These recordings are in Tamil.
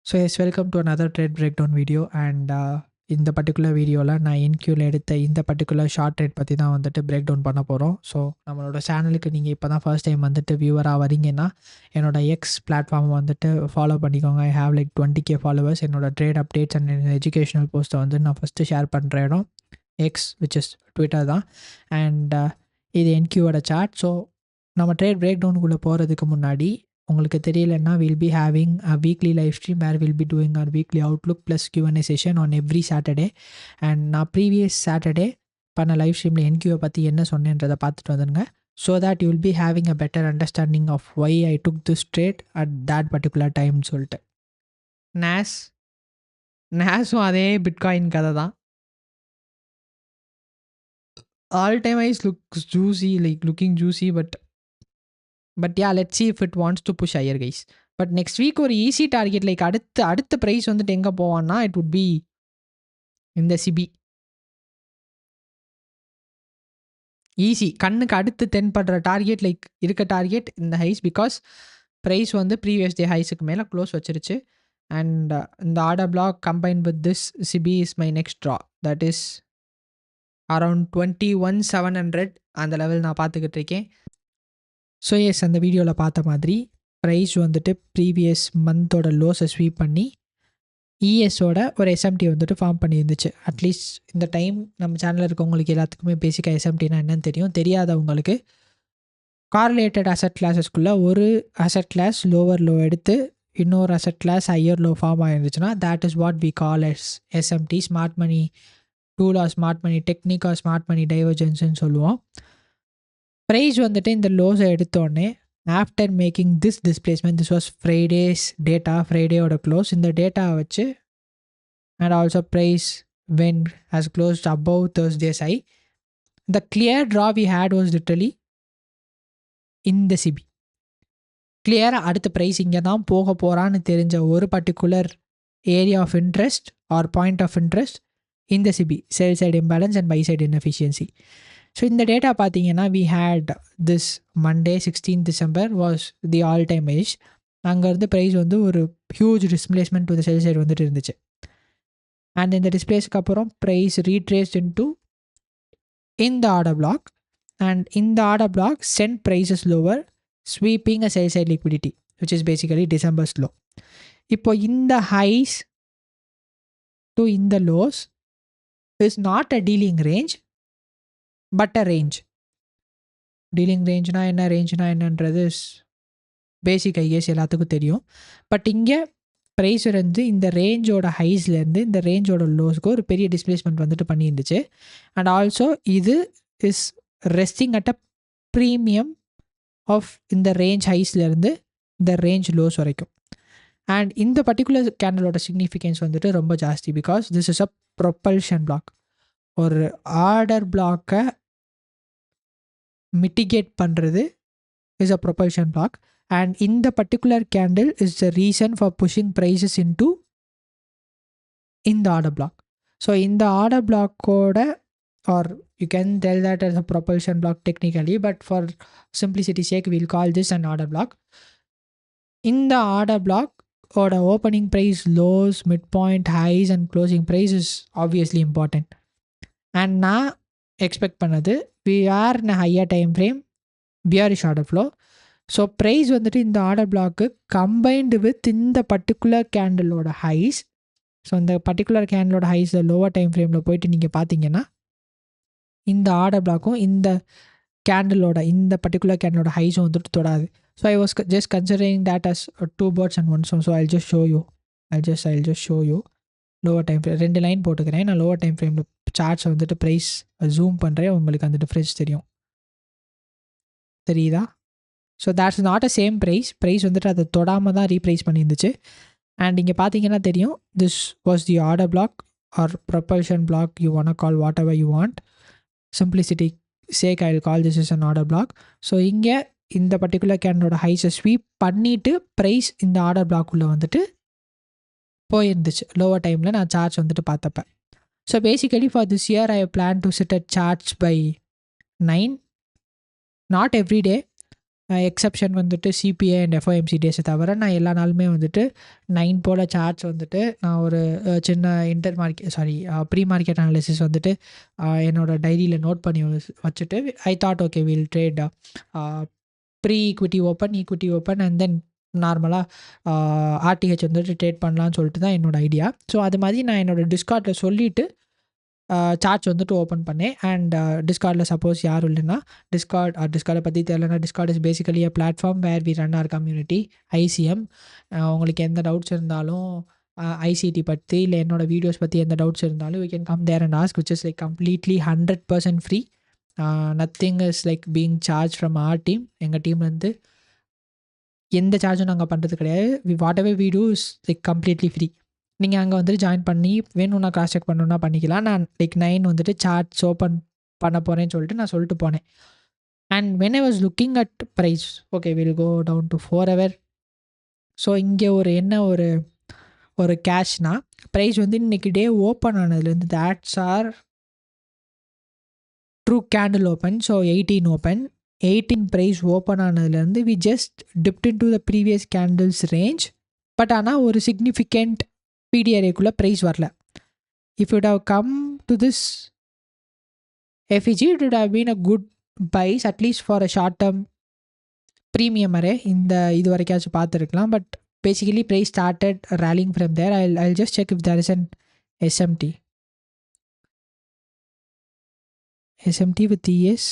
So yes, welcome to another trade breakdown video and இந்த பர்டிகுலர் வீடியோவில் நான் என்கியூவில் எடுத்த இந்த பர்டிகுலர் ஷார்ட் ட்ரேட் பற்றி தான் வந்துட்டு பிரேக் டவுன் பண்ண போகிறோம். ஸோ நம்மளோட சேனலுக்கு நீங்கள் இப்போ தான் ஃபர்ஸ்ட் டைம் வந்துட்டு வியூவராக வரீங்கன்னா என்னோட எக்ஸ் பிளாட்ஃபார்ம் வந்துட்டு ஃபாலோ பண்ணிக்கோங்க. I have like 20K followers. என்னோட ட்ரேட் அப்டேட்ஸ் அண்ட் எஜுகேஷனல் போஸ்ட்டை வந்து நான் ஃபஸ்ட்டு ஷேர் பண்ணுற இடம் எக்ஸ் விச் இஸ் ட்விட்டர் தான். அண்ட் இது என்கியூவோட சார்ட். ஸோ நம்ம ட்ரேட் பிரேக் டவுனுக்குள்ளே போகிறதுக்கு முன்னாடி உங்களுக்கு தெரியலன்னா will be having a weekly live stream where will be doing our weekly outlook plus Q&A session on every Saturday. And நான் ப்ரீவியஸ் சாட்டர்டே பண்ண லைவ் ஸ்ட்ரீமில் என்கியூவை பற்றி என்ன சொன்னேன்றதை பார்த்துட்டு வந்துடுங்க. So that you will be having a better understanding of why I took this trade at that particular டைம்னு சொல்லிட்டு. நேஸும் அதே பிட்காயின் கதை தான். All time highs looks juicy, like looking juicy, but yeah, let's see if it wants to push higher guys. But next week ஒரு ஈஸி டார்கெட், லைக் அடுத்த ப்ரைஸ் வந்துட்டு எங்கே போவான்னா இட் would be இந்த சிபி. ஈஸி கண்ணுக்கு அடுத்து தென்படுற டார்கெட், லைக் இருக்க டார்கெட் இந்த ஹைஸ், பிகாஸ் ப்ரைஸ் வந்து ப்ரீவியஸ் டே ஹைஸுக்கு மேலே க்ளோஸ் வச்சிருச்சு. அண்ட் இந்த order block combine with this CB is my next draw. That is around 21,700 அந்த லெவல் நான் பார்த்துக்கிட்டு இருக்கேன். ஸோ எஸ், அந்த வீடியோவில் பார்த்த மாதிரி ப்ரைஸ் வந்துட்டு ப்ரீவியஸ் மந்தோட லோஸை ஸ்வீப் பண்ணி இஎஸோட ஒரு எஸ்எம்டி வந்துட்டு ஃபார்ம் பண்ணியிருந்துச்சு. அட்லீஸ்ட் இந்த டைம் நம்ம சேனலில் இருக்கவங்களுக்கு எல்லாத்துக்குமே பேசிக்காக எஸ்எம்டினா என்னன்னு தெரியும். தெரியாதவங்களுக்கு கார்லேட்டட் அசட் கிளாஸஸ்க்குள்ளே ஒரு அசட் கிளாஸ் லோவர் லோ எடுத்து இன்னொரு asset class higher low form ஆகிருந்துச்சுன்னா that is what we call S SMT. Smart money tool or smart money technique or smart money டைவர்ஜென்ஸ்ன்னு சொல்லுவோம். ப்ரைஸ் வந்துட்டு இந்த லோஸை எடுத்தோடனே after making this displacement, this was Friday's data, ஃப்ரைடேயோட க்ளோஸ். இந்த டேட்டாவை வச்சு and also price when has closed above Thursday's high. The clear draw we had was literally இந்த சிபி. கிளியராக அடுத்த ப்ரைஸ் இங்கே தான் போக போகிறான்னு தெரிஞ்ச ஒரு particular area of interest or point of interest இந்த சிபி, sell side imbalance and buy side inefficiency. So இந்த டேட்டா பார்த்தீங்கன்னா we had this Monday 16th December was the all time age. அங்கேருந்து ப்ரைஸ் வந்து ஒரு huge displacement to the sell side வந்துட்டு இருந்துச்சு. அண்ட் இந்த டிஸ்பிளேஸ்க்கு அப்புறம் ப்ரைஸ் ரீட்ரேஸ்ட் இன்டு இந்த ஆர்டர் பிளாக், அண்ட் இந்த order block sent prices lower sweeping a sell side liquidity which is basically December's low. இப்போ இந்த ஹைஸ் டு இந்த lows is not a dealing range but a range. Dealing ரேஞ்ச்னா என்ன, ரேஞ்ச்னா என்னன்றது பேசிக் ஐஎஸ் எல்லாத்துக்கும் தெரியும். பட் இங்கே ப்ரைஸ் வந்து இந்த ரேஞ்சோட ஹைஸ்லேருந்து இந்த ரேஞ்சோட லோஸ்க்கு ஒரு பெரிய டிஸ்பிளேஸ்மெண்ட் வந்துட்டு பண்ணியிருந்துச்சு. அண்ட் ஆல்சோ இது is resting at a premium of இந்த ரேஞ்ச் ஹைஸ்லேருந்து இந்த ரேஞ்ச் லோஸ் வரைக்கும். அண்ட் இந்த பர்டிகுலர் கேண்டலோட சிக்னிஃபிகன்ஸ் வந்துட்டு ரொம்ப ஜாஸ்தி, because this is a propulsion block. ஒரு ஆர்டர் பிளாக்கை மிட்டிகேட் பண்ணுறது is a propulsion block. And இந்த particular candle is the reason for pushing prices into இந்த ஆர்டர் பிளாக். ஸோ இந்த ஆர்டர் பிளாக்கோட, or you can tell that as a propulsion block technically, but for simplicity sake we'll call this an order block. இந்த ஆர்டர் பிளாக் ஓட opening price, lows, mid point, highs and closing price is obviously important. And நான் எக்ஸ்பெக்ட் பண்ணது we are in a higher time frame bearish order flow. So price வந்துட்டு இந்த ஆர்டர் பிளாக்கு கம்பைன்டு வித் இந்த பர்டிகுலர் கேண்டலோட ஹைஸ். ஸோ இந்த பர்டிகுலர் கேண்டலோட ஹைஸ் லோவர் டைம் ஃப்ரேமில் போயிட்டு நீங்கள் பார்த்தீங்கன்னா இந்த ஆர்டர் பிளாக்கும் இந்த கேண்டலோட இந்த பர்டிகுலர் கேண்டலோட ஹைஸும் வந்துட்டு தொடாது. So I was just considering that as 2 birds and 1 stone. ஸோ I'll just show you lower time frame 2 line போட்டுக்கிறேன். நான் லோவர் டைம் ஃப்ரேமில் சார்ட்ஸை வந்துட்டு ப்ரைஸ் ஜூம் பண்ணுறேன், உங்களுக்கு அந்த டிஃப்ரென்ஸ் தெரியுதா? So that's not a same price வந்துட்டு அதை தொடாமல் தான் ரீப்ரைஸ் பண்ணியிருந்துச்சு. அண்ட் இங்கே பார்த்தீங்கன்னா தெரியும், this was the order block or propulsion block, you want call whatever you want. Simplicity sake I will call this is an order block. So இங்கே இந்த பர்டிகுலர் கேண்டலோட ஹைஸை ஸ்வீப் பண்ணிவிட்டு ப்ரைஸ் இந்த ஆர்டர் பிளாக்குள்ளே வந்துட்டு போயிருந்துச்சு லோவர் டைமில் நான் சார்ட்ஸ் வந்துட்டு பார்த்தப்ப. So basically for this year I plan to sit at charts by 9, not every day, exception வந்துட்டு சிபிஐ அண்ட் எஃப்ஓஎம்சி டேஸை தவிர நான் எல்லா நாளுமே வந்துட்டு 9 போல் சார்ட்ஸ் வந்துட்டு நான் ஒரு சின்ன ப்ரீ மார்க்கெட் அனாலிசிஸ் வந்துட்டு என்னோடய டைரியில் நோட் பண்ணி வச்சுட்டு I thought okay will trade pre equity open and then நார்மலாக ஆர்டிஹெச் வந்துட்டு ட்ரேட் பண்ணலான்னு சொல்லிட்டு தான் என்னோடய ஐடியா. ஸோ அது மாதிரி நான் என்னோடய டிஸ்கார்டில் சொல்லிவிட்டு சார்ட்ஸ் வந்துட்டு ஓப்பன் பண்ணேன். அண்ட் டிஸ்கார்டில் சப்போஸ் யாரும் இல்லைன்னா டிஸ்கார்டை பற்றி தெரியலனா, Discord is basically a platform where we run our community ICM. உங்களுக்கு எந்த டவுட்ஸ் இருந்தாலும் ஐசிடி பற்றி இல்லை என்னோடய வீடியோஸ் பற்றி எந்த டவுட்ஸ் இருந்தாலும் we can come there and ask, which is like completely 100% free. Nothing is like being charge from our team. எங்கள் டீம்லேருந்து எந்த சார்ஜும் நாங்கள் பண்ணுறது கிடையாது. Whatever we do is like completely free. நீங்கள் அங்கே வந்துட்டு ஜாயின் பண்ணி வேணும்னா கிராஸ் செக் பண்ணணுன்னா பண்ணிக்கலாம். நான் லைக் 9 வந்துட்டு சார்ட்ஸ் ஓப்பன் பண்ண போகிறேன்னு சொல்லிட்டு போனேன். And when I was looking at price, okay will go down to 4 hour. So இங்கே ஒரு கேஷ்னா ப்ரைஸ் வந்து இன்றைக்கி டே ஓப்பன் ஆனதுலேருந்து that's our true candle open. So 18 open 18 price open ஆனதுலேருந்து we just dipped into the previous candles range. But ஆனால் ஒரு சிக்னிஃபிகண்ட் PDRAக்குள்ளே ப்ரைஸ் வரல. If it have come to this FEG, it would have been a good buys at least for a short term premium array. இது வரைக்காச்சும் பார்த்துருக்கலாம். But basically price started rallying from there. I'll just check if there is an SMT with ES.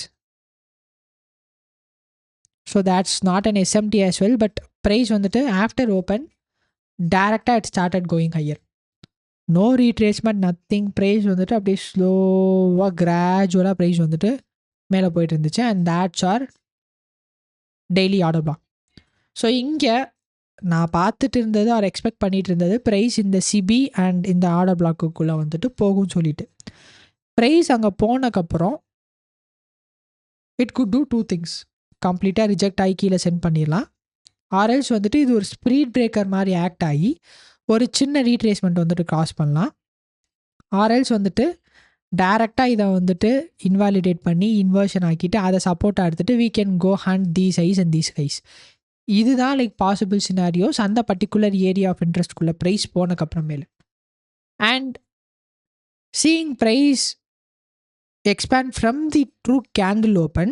So that's not an SMT as well. But price வந்துட்டு after open டேரெக்டாக it started going higher. No retracement, nothing. Price வந்துட்டு அப்படியே ஸ்லோவாக கிராஜுவலாக ப்ரைஸ் வந்துட்டு மேலே போயிட்டு இருந்துச்சு. And that's our daily order block. So இங்கே நான் பார்த்துட்டு இருந்தது ஆர் எக்ஸ்பெக்ட் பண்ணிகிட்டு இருந்தது ப்ரைஸ் இந்த சிபி அண்ட் இந்த ஆர்டர் பிளாக்குள்ளே வந்துட்டு போகும்னு சொல்லிட்டு. ப்ரைஸ் அங்கே போனக்கப்புறம் இட் குட் டூ 2 things. கம்ப்ளீட்டாக ரிஜெக்ட் ஆகி கீழே சென்ட் பண்ணிடலாம். ஆர்எல்ஸ் வந்துட்டு இது ஒரு ஸ்ப்ரீட் பிரேக்கர் மாதிரி ஆக்ட் ஆகி ஒரு சின்ன ரீட்ரேஸ்மெண்ட் வந்துட்டு கிராஸ் பண்ணலாம். ஆர்எல்ஸ் வந்துட்டு டேரெக்டாக இதை வந்துட்டு இன்வாலிடேட் பண்ணி இன்வர்ஷன் ஆக்கிட்டு அதை சப்போர்ட்டாக எடுத்துகிட்டு we can go hunt these highs and these highs. இதுதான் லைக் பாசிபிள் சினாரியோஸ் அந்த பர்டிகுலர் ஏரியா ஆஃப் இன்ட்ரெஸ்ட்குள்ளே ப்ரைஸ் போனக்கப்புறமேல. And seeing price expand from the true candle open,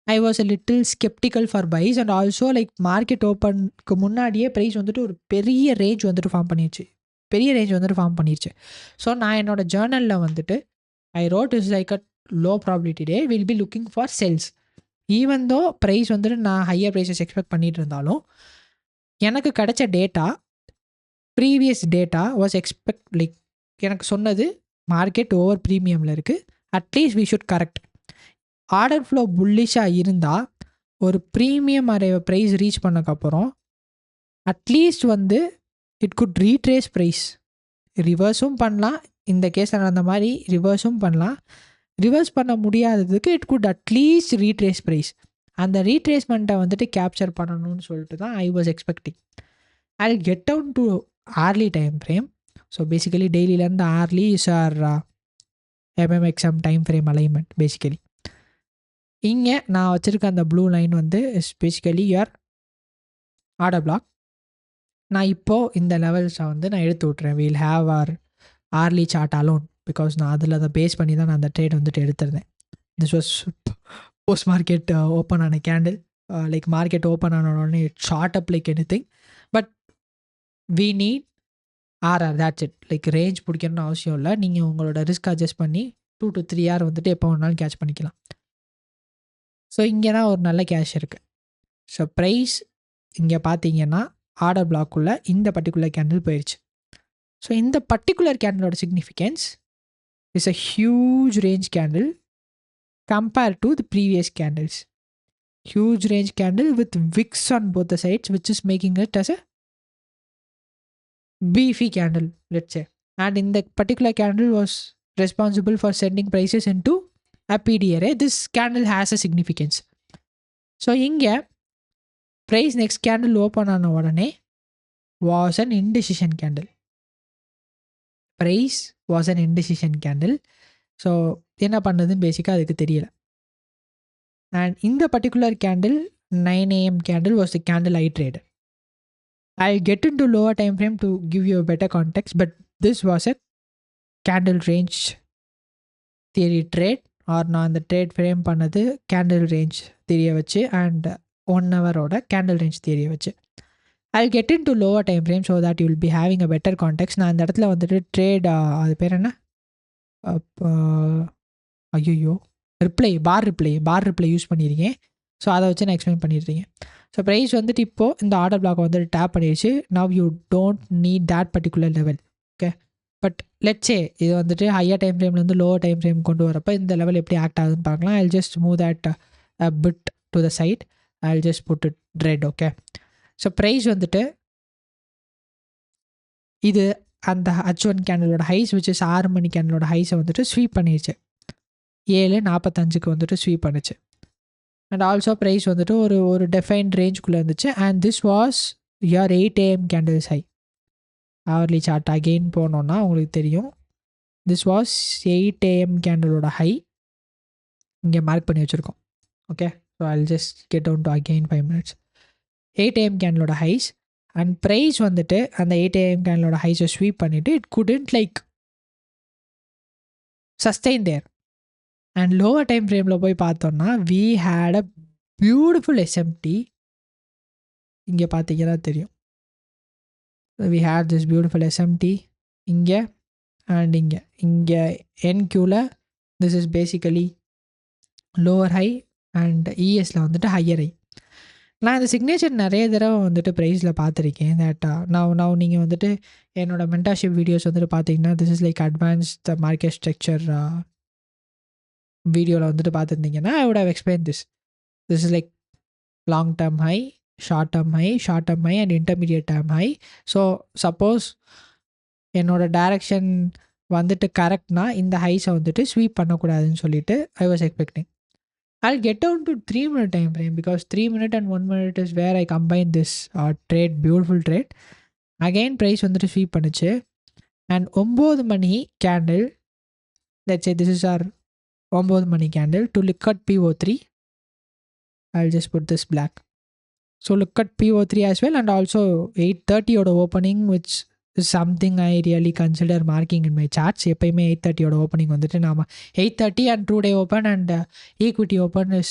I was a little skeptical for buys. And also like market openக்கு முன்னாடியே ப்ரைஸ் வந்துட்டு ஒரு பெரிய ரேஞ்ச் வந்துட்டு ஃபார்ம் பண்ணிடுச்சு. ஸோ நான் என்னோட ஜேர்னலில் வந்துட்டு I wrote is like a low probability day, will be looking for sells. Even though price வந்துட்டு நான் ஹையர் ப்ரைஸஸ் எக்ஸ்பெக்ட் பண்ணிட்டு இருந்தாலும் எனக்கு கிடைச்ச data previous data was like எனக்கு சொன்னது மார்க்கெட் ஓவர் ப்ரீமியமில் இருக்குது, at least we should correct. Order flow புல்லிஷாக இருந்தால் ஒரு ப்ரீமியம் அரே ப்ரைஸ் ரீச் பண்ணக்கப்புறம் அட்லீஸ்ட் வந்து இட் குட் ரீட்ரேஸ் ப்ரைஸ். ரிவர்ஸும் பண்ணலாம், இந்த கேஸில் நடந்த மாதிரி ரிவர்ஸும் பண்ணலாம். ரிவர்ஸ் பண்ண முடியாததுக்கு it could at least retrace price. அந்த ரீட்ரேஸ்மெண்ட்டை வந்துட்டு கேப்சர் பண்ணணும்னு சொல்லிட்டு தான் I was expecting. I get down to hourly time frame. So basically டெய்லியிலேருந்து hourly is our MMXM time frame alignment. Basically இங்கே நான் வச்சுருக்க அந்த ப்ளூ லைன் வந்து is basically your order block. நான் இப்போது இந்த லெவல்ஸை வந்து நான் எடுத்து விட்றேன். We'll have our hourly chart alone, because நான் அதில் அதை பேஸ் பண்ணி தான் நான் அந்த ட்ரேட் வந்துட்டு எடுத்திருந்தேன். This was post market open ஆன கேண்டில். லைக் மார்க்கெட் ஓப்பன் ஆன உடனே it shot up like anything. But we need RR, that's it. Like range பிடிக்கணும்னு அவசியம் இல்லை. நீங்கள் உங்களோட ரிஸ்க் அட்ஜஸ்ட் பண்ணி 2 to 3 hour வந்துட்டு எப்போ வேணாலும் கேட்ச் பண்ணிக்கலாம். ஸோ இங்கே தான் ஒரு நல்ல கேஷ் இருக்குது. ஸோ ப்ரைஸ் இங்கே பார்த்தீங்கன்னா ஆர்டர் பிளாக்குள்ளே இந்த பர்டிகுலர் கேண்டில் போயிடுச்சு. ஸோ இந்த பர்டிகுலர் கேண்டிலோட significance is a huge range candle compare to the previous candles. Huge range candle with wicks on both the sides, which is making it as a beefy candle, let's say. And in the particular candle was responsible for sending prices into a PDRA. This candle has a significance. So இங்கே price next candle open ஆன உடனே was an indecision candle. Price was an indecision candle. So என்ன பண்ணுறதுன்னு பேசிக்காக அதுக்கு தெரியல. அண்ட் இந்த particular candle 9 AM candle was the candle I traded. I'll get into lower time frame to give you a better context, but this was a candle range theory trade, or நான் அந்த ட்ரேட் ஃப்ரேம் பண்ணது கேண்டில் ரேஞ்ச் தியரியை வச்சு அண்ட் 1 ஹவரோட கேண்டில் ரேஞ்ச் தியரியை வச்சு. I'll get into lower time frame so that you will be having a better context. நான் இந்த இடத்துல வந்துட்டு ட்ரேட் அது பேர் என்ன, ஐயோ பார் ரிப்ளை யூஸ் பண்ணியிருக்கேன். ஸோ அதை வச்சு நான் எக்ஸ்பிளைன் பண்ணிடுறீங்க. ஸோ ப்ரைஸ் வந்துட்டு இப்போது இந்த ஆர்டர் பிளாக் வந்துட்டு டேப் பண்ணிடுச்சு. Now you don't need that particular level. Okay, but let's see இது வந்துட்டு ஹையர் டைம் ஃப்ரேம்லேருந்து லோவர் டைம் ஃப்ரேம் கொண்டு வரப்போ இந்த லெவல் எப்படி ஆக்ட் ஆகுதுன்னு பார்க்கலாம். I just move that bit to the side. I just put it red. Okay, so price வந்துட்டு இது அந்த H1 கேண்டலோட ஹைஸ் விச் இஸ் 6 மணி கேண்டலோட ஹைஸை வந்துட்டு ஸ்வீப் பண்ணிடுச்சு. 7:45 வந்துட்டு ஸ்வீப் பண்ணுச்சு. அண்ட் ஆல்சோ ப்ரைஸ் வந்துட்டு ஒரு டெஃபைன்ட் ரேஞ்சுக்குள்ளே இருந்துச்சு. And this was your 8 AM candles high. Hourly chart again போனோன்னா உங்களுக்கு தெரியும். திஸ் வாஸ் 8 AM கேண்டலோட ஹை இங்கே மார்க் பண்ணி வச்சுருக்கோம். Okay, so I just get down to again 5 minutes. 8 AM கேண்டலோட ஹைஸ் அண்ட் ப்ரைஸ் வந்துட்டு அந்த 8 AM கேண்டலோட ஹைஸை ஸ்வீப் பண்ணிவிட்டு it couldn't like sustain there. And lower time ஃப்ரேமில் போய் பார்த்தோன்னா we had a beautiful SMT. இங்கே பார்த்தீங்கன்னா தெரியும். We had this beautiful SMT இங்கே அண்ட் இங்கே என்கியூவில் this is basically lower high and இஎஸில் வந்துட்டு ஹையர் ஹை. நான் இந்த சிக்னேச்சர் நிறைய தடவை வந்துட்டு ப்ரைஸில் பார்த்துருக்கேன். தட் நான் நீங்கள் வந்துட்டு என்னோட மென்டர்ஷிப் வீடியோஸ் வந்துட்டு பார்த்தீங்கன்னா this is like advanced market structure வீடியோவில் வந்துட்டு பார்த்துருந்தீங்கன்னா I would have explain this is like long term high, short term high and intermediate term high. So suppose என்னோட டைரக்ஷன் வந்துட்டு கரெக்ட்னா இந்த ஹைஸை வந்துட்டு ஸ்வீப் பண்ணக்கூடாதுன்னு சொல்லிட்டு I was expecting. I'll get down to 3 minute time frame because 3 minute and 1 minute is where I combine this trade, beautiful trade. Again price வந்துட்டு ஸ்வீப் பண்ணுச்சு and 9 மணி candle, let's say this is our 9 மணி candle. To look at PO3 I'll just put this black. So look at PO3 as well, and also 8:30 oda opening, which is something I really consider marking in my charts. எப்பயுமே 8:30 oda opening வந்துட்டு நாம 8:30 and 2-day open and equity open is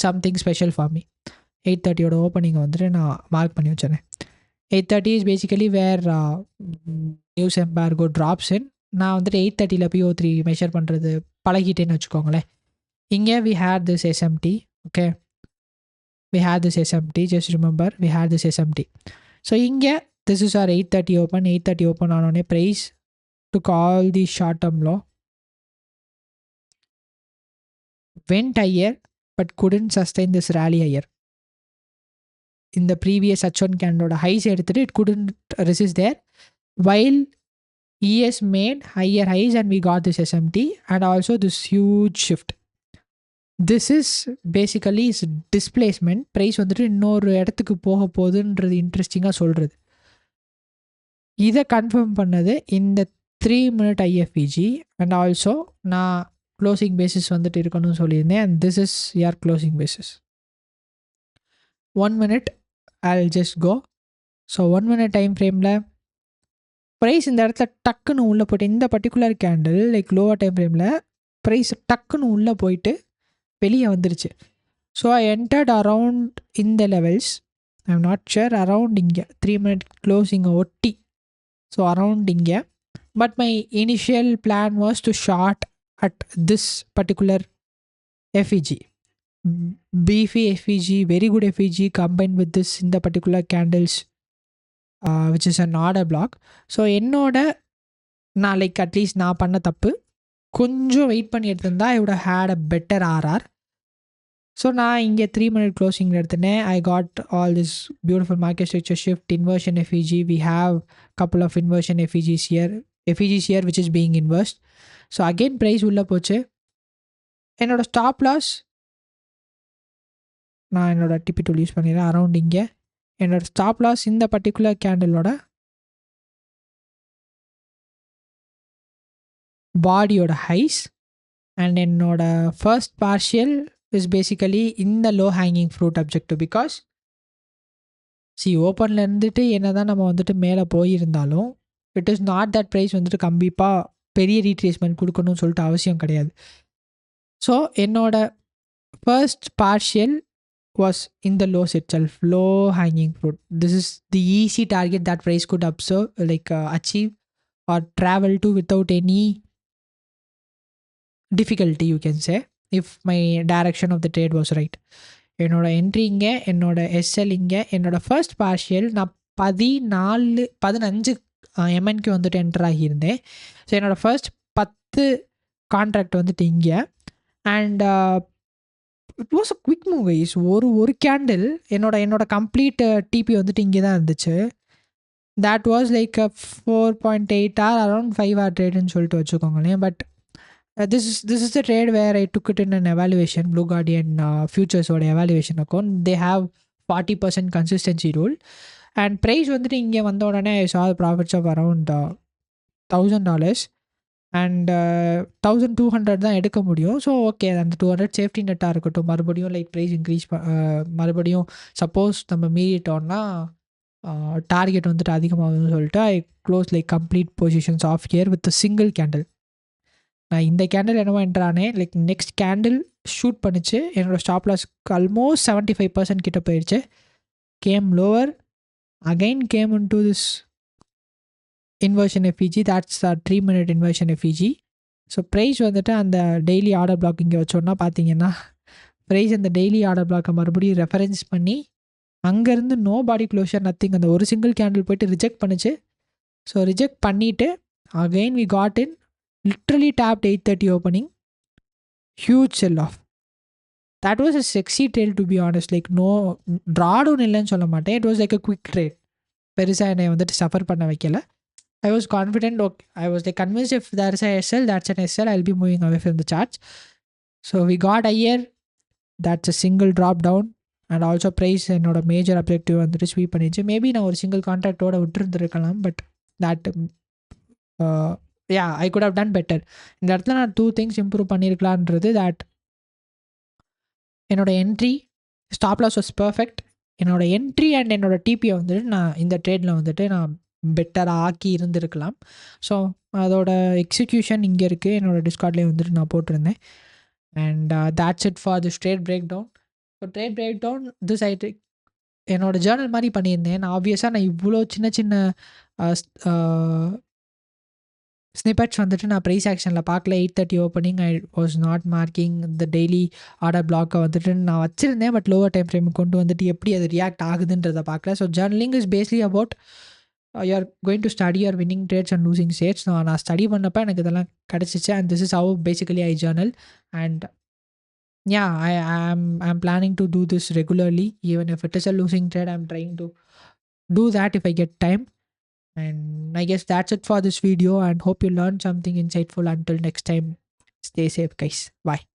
something special for me. 8:30 oda opening வந்துட்டு நான் மார்க் பண்ணி வச்சிருந்தேன். 8:30 is basically where news embargo drops in. நான் வந்துட்டு 8:30ல PO3 மெஷர் பண்ணுறது பழகிட்டேன்னு வச்சுக்கோங்களேன். இங்கே we had this SMT. okay, we had this SMT, just remember we had this SMT. So இங்கே this is our 8:30 open. 8:30 open ஆனோடனே price took all the short term low, went higher but couldn't sustain this rally higher. In the previous H1 candle highs எடுத்துட்டு it couldn't resist there, while ES made higher highs and we got this SMT and also this huge shift. This is basically is displacement. price வந்துட்டு இன்னொரு இடத்துக்கு போக போகுதுன்றது இன்ட்ரெஸ்டிங்காக சொல்கிறது. இதை கன்ஃபார்ம் பண்ணது இந்த 3 minute IFEG அண்ட் ஆல்சோ நான் க்ளோசிங் பேசிஸ் வந்துட்டு இருக்கணும்னு சொல்லியிருந்தேன். அண்ட் திஸ் இஸ் யார் closing basis. 1 minute I'll just go. So 1 minute time ஃப்ரேமில் ப்ரைஸ் இந்த இடத்துல டக்குன்னு உள்ளே போய்ட்டு இந்த particular candle like lower time ஃப்ரேமில் ப்ரைஸ் டக்குன்னு உள்ளே போயிட்டு வெளியே வந்துருச்சு. ஸோ ஐ என்டர்ட் அரவுண்ட் இந்த levels. I am not sure, around இங்கே 3 minute க்ளோசிங்கை ஒட்டி, ஸோ அரவுண்ட் இங்கே. But my initial plan was to short at this particular FEG, beefy FEG, very good FEG combined with this in the particular candles which is an order block. So என்னோட நான் லைக் அட்லீஸ்ட் நான் பண்ண தப்பு, கொஞ்சம் வெயிட் பண்ணி எடுத்திருந்தா I would had a better RR. So நான் இங்கே 3 minute க்ளோசிங்கில் எடுத்துனேன். I got all this beautiful market structure shift, inversion FEG. We have couple of inversion FEGs here which is being inversed. So again price உள்ளே போச்சு. என்னோடய ஸ்டாப் லாஸ் நான் என்னோடய டிபி டூல் யூஸ் பண்ணிடுறேன். அரவுண்ட் இங்கே என்னோடய ஸ்டாப் லாஸ் இந்த பர்டிகுலர் கேண்டிலோட பாடியோட ஹைஸ் அண்ட் என்னோட first partial is basically in the low hanging fruit objective because ஓப்பனில் இருந்துட்டு என்ன தான் நம்ம வந்துட்டு மேலே போயிருந்தாலும் it is not that price வந்துட்டு கண்டிப்பாக பெரிய ரீட்ரேஸ்மெண்ட் கொடுக்கணும்னு சொல்லிட்டு அவசியம் கிடையாது. ஸோ என்னோட first partial was in the lows itself, low hanging fruit. This is the easy target that price could observe, achieve or travel to without any difficulty, you can say, if my direction of the trade was right. என்னோட என்ட்ரி இங்கே, என்னோட எஸ்எல் இங்கே, என்னோட ஃபர்ஸ்ட் பார்ஷியல் நான் 15 எம்என்க்கு வந்துட்டு என்டர் ஆகியிருந்தேன். ஸோ என்னோடய ஃபர்ஸ்ட் 10 கான்ட்ராக்ட் வந்துட்டு இங்கே. And it was a quick move guys. ஒரு கேண்டில் என்னோட கம்ப்ளீட் டிபி வந்துட்டு இங்கே தான் இருந்துச்சு. that was like a 4.8 hour around 5 hour trade ன்னு சொல்லிட்டு வச்சுக்கோங்களேன். But this is the trade where I took it in an evaluation, Blue Guardian futures ஓட evaluation account. They have 40% consistency rule and price வந்துட்டு இங்கே வந்த உடனே I saw the profits of around $1,000 and 1,200 தான் எடுக்க முடியும். ஸோ ஓகே, அந்த 200 சேஃப்டி நெட்டாக இருக்கட்டும். மறுபடியும் லைக் ப்ரைஸ் இன்க்ரீஸ் மறுபடியும் சப்போஸ் நம்ம மீறிட்டோம்னா டார்கெட் வந்துட்டு அதிகமாகுதுன்னு சொல்லிட்டு I close like complete positions of here with single candle. நான் இந்த கேண்டில் என்னவோ என்ட்ரானே, லைக் நெக்ஸ்ட் கேண்டில் ஷூட் பண்ணிச்சு. என்னோடய ஸ்டாப் லாஸ்க்கு ஆல்மோஸ்ட் 75% கிட்ட போயிடுச்சு. Came lower, again came in to this inversion FEG, that's a 3-minute inversion FEG. So price வந்துட்டு அந்த டெய்லி ஆர்டர் பிளாக் இங்கே வச்சோன்னா பார்த்தீங்கன்னா ப்ரைஸ் அந்த டெய்லி ஆர்டர் பிளாக்கை மறுபடியும் ரெஃபரன்ஸ் பண்ணி அங்கேருந்து நோ பாடி க்ளோஷர் நத்திங், அந்த ஒரு சிங்கிள் கேண்டில் போய்ட்டு ரிஜெக்ட் பண்ணிச்சு. ஸோ ரிஜெக்ட் பண்ணிவிட்டு again we got in, literally tapped 8:30 opening, huge sell off. that was a sexy trail to be honest. Like no drawdown இல்லைன்னு சொல்ல மாட்டேன், it was like a quick trade. பெருசாக என்னை வந்துட்டு சஃபர் பண்ண வைக்கல. I was confident, okay, I was like convinced if there's a SL, that's an SL, I'll be moving away from the charts. So we got a year, that's a single drop down and also price என்னோட மேஜர் அப்ஜெக்டிவ் வந்துட்டு ஸ்வீப் பண்ணிச்சு. மேபி நான் ஒரு சிங்கிள் கான்ட்ராக்டோட விட்டுருந்துருக்கலாம், but that I could have done better. இந்த இடத்துல நான் 2 things இம்ப்ரூவ் பண்ணியிருக்கலான்றது, தட் என்னோட entry stop loss was perfect. என்னோட என்ட்ரி அண்ட் என்னோட டிபியை வந்துட்டு நான் இந்த ட்ரேடில் வந்துட்டு நான் பெட்டராக ஆக்கி இருந்திருக்கலாம். ஸோ அதோட எக்ஸிக்யூஷன் இங்கே இருக்குது, என்னோடய டிஸ்கார்ட்லேயே வந்துட்டு நான் போட்டிருந்தேன். And that's it for this trade breakdown. So trade breakdown this I என்னோட ஜேர்னல் மாதிரி பண்ணியிருந்தேன். நான் ஆப்வியஸாக நான் இவ்வளோ சின்ன சின்ன ஸ்னிப்பெட்ஸ் வந்துட்டு நான் ப்ரைஸ் ஆக்ஷனில் பார்க்கல. 8:30 opening I was not marking the daily order பிளாக்கை வந்துட்டு நான் வச்சுருந்தேன், பட் லோவர் டைம் ஃப்ரேம் கொண்டு வந்துட்டு எப்படி அது ரியாக்ட் ஆகுதுன்றதை பார்க்கல. So journaling is Paisley about you are going to study your winning trades and losing trades. நான் ஸ்டடி பண்ணப்போ எனக்கு இதெல்லாம் கிடச்சிச்சு. And this is how basically I journal. And yeah, I'm planning to do this regularly. Even if it is a losing trade, I'm trying to do that if I get time. And I guess that's it for this video and hope you learned something insightful. Until next time, stay safe guys. Bye.